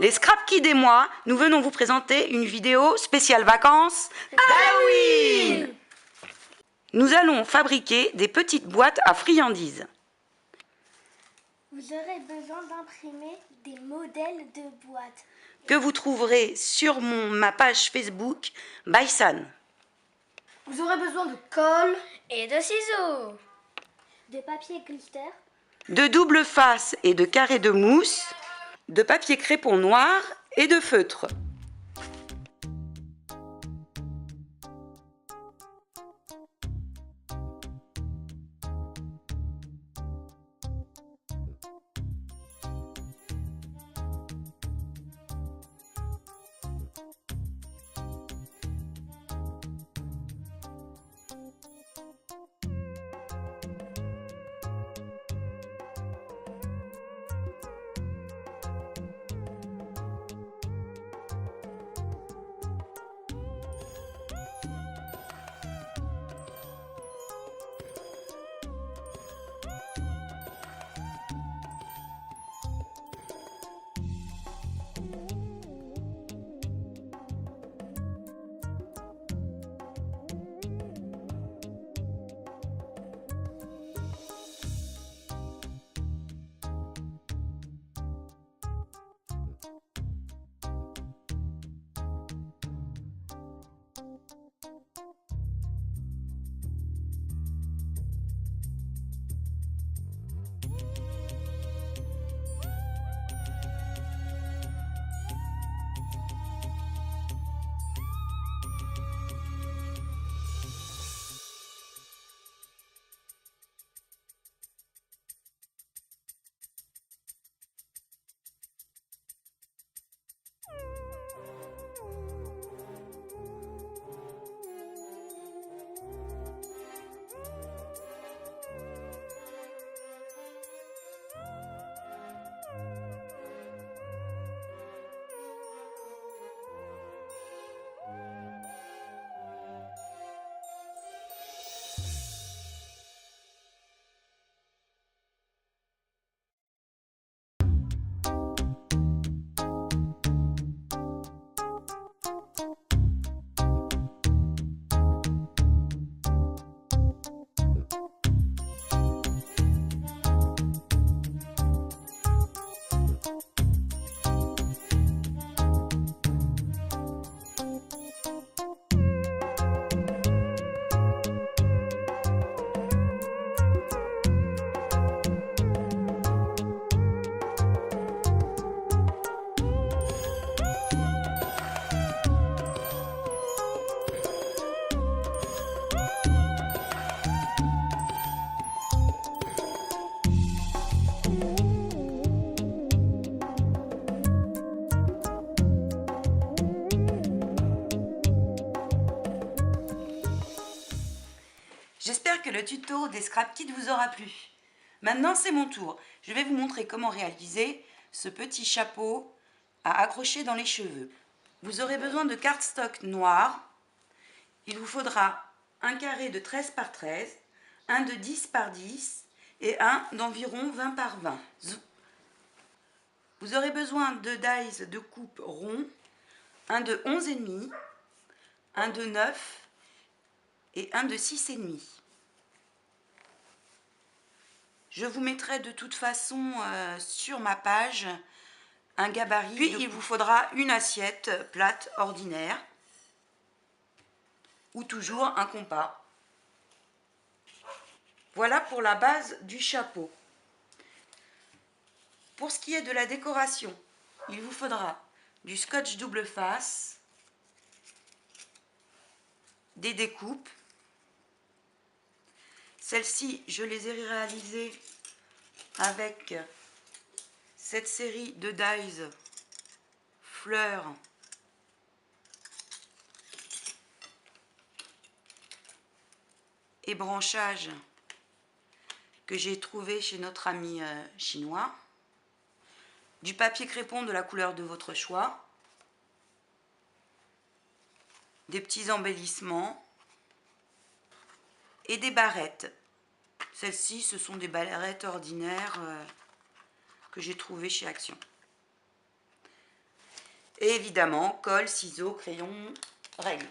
Les Scrap Kids et moi, nous venons vous présenter une vidéo spéciale vacances Halloween. Nous allons fabriquer des petites boîtes à friandises. Vous aurez besoin d'imprimer des modèles de boîtes Que vous trouverez sur ma page Facebook Baisan. Vous aurez besoin de colle et de ciseaux, de papier glitter, de double face et de carrés de mousse, de papier crépon noir et de feutre. J'espère que le tuto des Scrap Kids vous aura plu. Maintenant, c'est mon tour. Je vais vous montrer comment réaliser ce petit chapeau à accrocher dans les cheveux. Vous aurez besoin de cardstock noir. Il vous faudra un carré de 13 par 13, un de 10 par 10 et un d'environ 20 par 20. Vous aurez besoin de dies de coupe rond, un de 11,5, un de 9 et un de 6,5. Je vous mettrai de toute façon sur ma page un gabarit. Puis il vous faudra une assiette plate ordinaire ou toujours un compas. Voilà pour la base du chapeau. Pour ce qui est de la décoration, il vous faudra du scotch double face, des découpes. Celles-ci, je les ai réalisées avec cette série de dies fleurs et branchages que j'ai trouvé chez notre ami chinois, du papier crépon de la couleur de votre choix, des petits embellissements et des barrettes. Celles-ci, ce sont des barrettes ordinaires que j'ai trouvées chez Action. Et évidemment, colle, ciseaux, crayon, règle.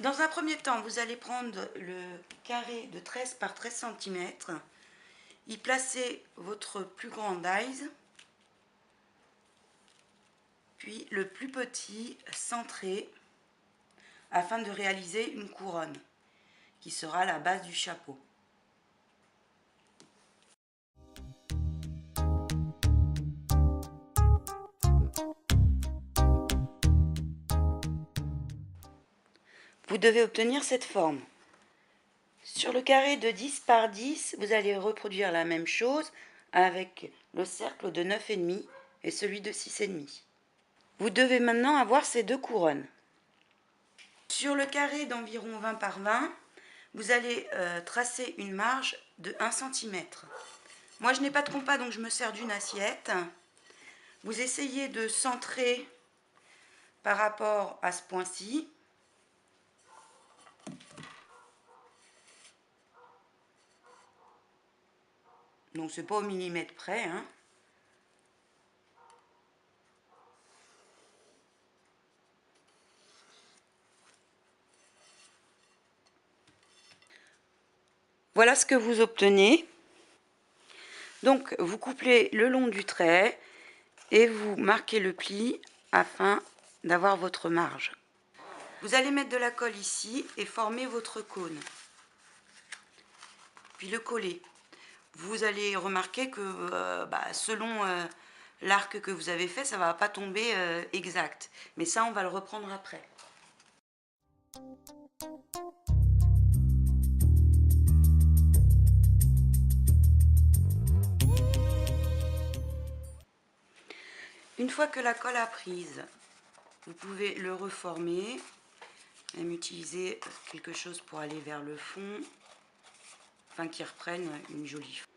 Dans un premier temps, vous allez prendre le carré de 13 par 13 cm, y placer votre plus grand dies, puis le plus petit centré, afin de réaliser une couronne, qui sera la base du chapeau. Vous devez obtenir cette forme. Sur le carré de 10 par 10, vous allez reproduire la même chose avec le cercle de 9,5 et celui de 6,5. Vous devez maintenant avoir ces deux couronnes. Sur le carré d'environ 20 par 20, vous allez tracer une marge de 1 cm. Moi, je n'ai pas de compas, donc je me sers d'une assiette. Vous essayez de centrer par rapport à ce point-ci. Donc, c'est pas au millimètre près, hein. Voilà ce que vous obtenez. Donc, vous couplez le long du trait et vous marquez le pli afin d'avoir votre marge. Vous allez mettre de la colle ici et former votre cône. Puis le coller. Vous allez remarquer que selon l'arc que vous avez fait, ça ne va pas tomber exact. Mais ça, on va le reprendre après. Une fois que la colle a prise, vous pouvez le reformer, même utiliser quelque chose pour aller vers le fond, afin qu'il reprenne une jolie forme.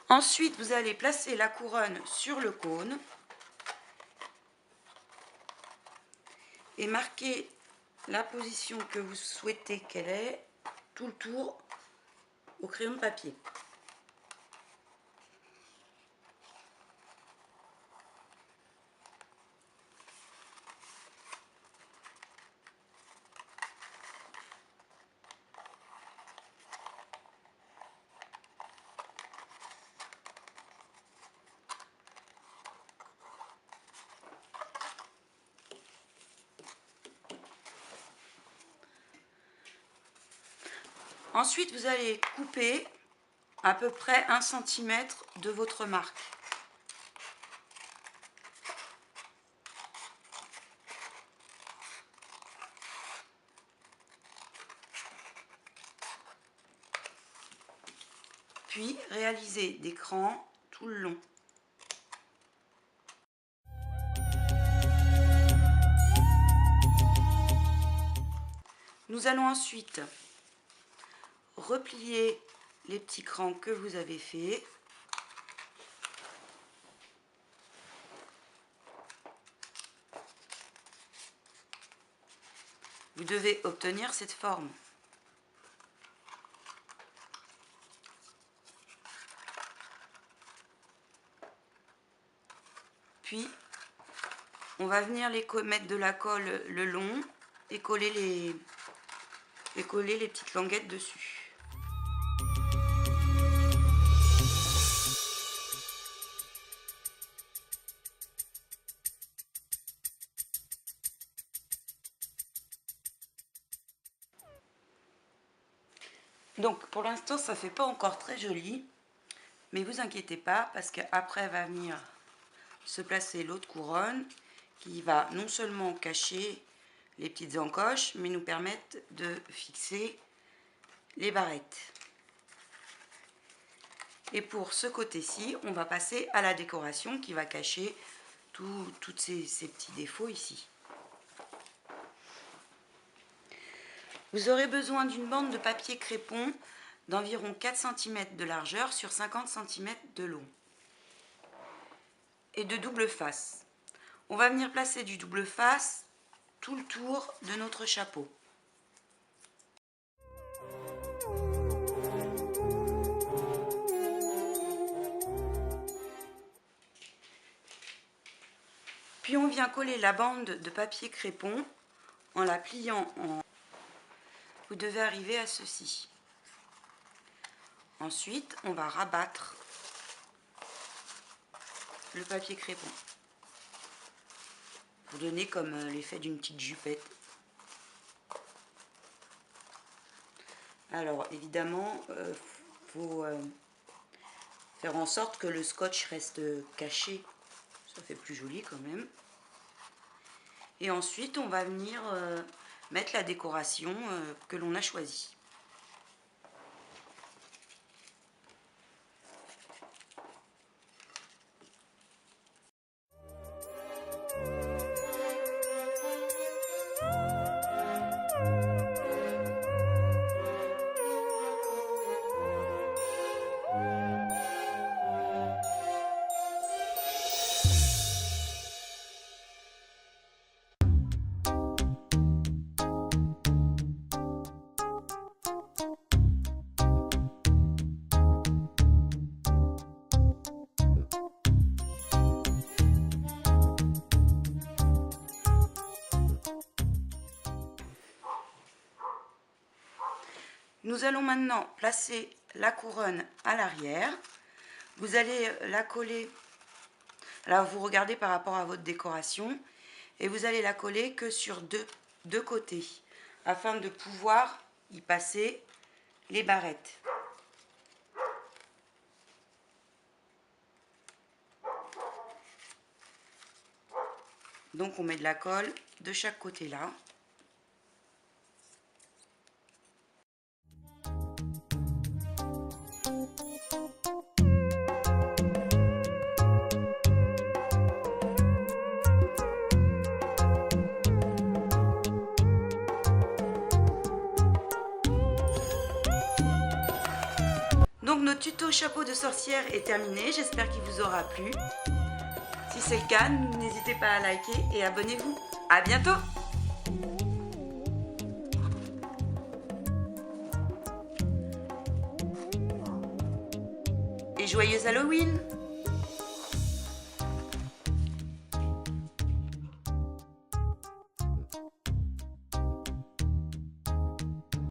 Ensuite, vous allez placer la couronne sur le cône et marquer la position que vous souhaitez qu'elle ait tout le tour au crayon de papier. Ensuite, vous allez couper à peu près 1 cm de votre marque. Puis, réaliser des crans tout le long. Nous allons ensuite replier les petits crans que vous avez faits. Vous devez obtenir cette forme. Puis, on va venir mettre de la colle le long et coller les petites languettes dessus. Donc pour l'instant ça fait pas encore très joli, mais vous inquiétez pas parce qu'après va venir se placer l'autre couronne qui va non seulement cacher les petites encoches, mais nous permettre de fixer les barrettes. Et pour ce côté-ci, on va passer à la décoration qui va cacher tous ces petits défauts ici. Vous aurez besoin d'une bande de papier crépon d'environ 4 cm de largeur sur 50 cm de long et de double face. On va venir placer du double face tout le tour de notre chapeau. vient coller la bande de papier crépon en la pliant en... Vous devez arriver à ceci. Ensuite, on va rabattre le papier crépon pour donner comme l'effet d'une petite jupette. Alors évidemment, faut faire en sorte que le scotch reste caché, ça fait plus joli quand même. Et ensuite on va venir mettre la décoration que l'on a choisie. Nous allons maintenant placer la couronne à l'arrière. Vous allez la coller, alors vous regardez par rapport à votre décoration, et vous allez la coller que sur deux côtés, afin de pouvoir y passer les barrettes. Donc on met de la colle de chaque côté là. Donc notre tuto chapeau de sorcière est terminé, j'espère qu'il vous aura plu. Si c'est le cas, n'hésitez pas à liker et abonnez-vous. À bientôt! Et joyeux Halloween!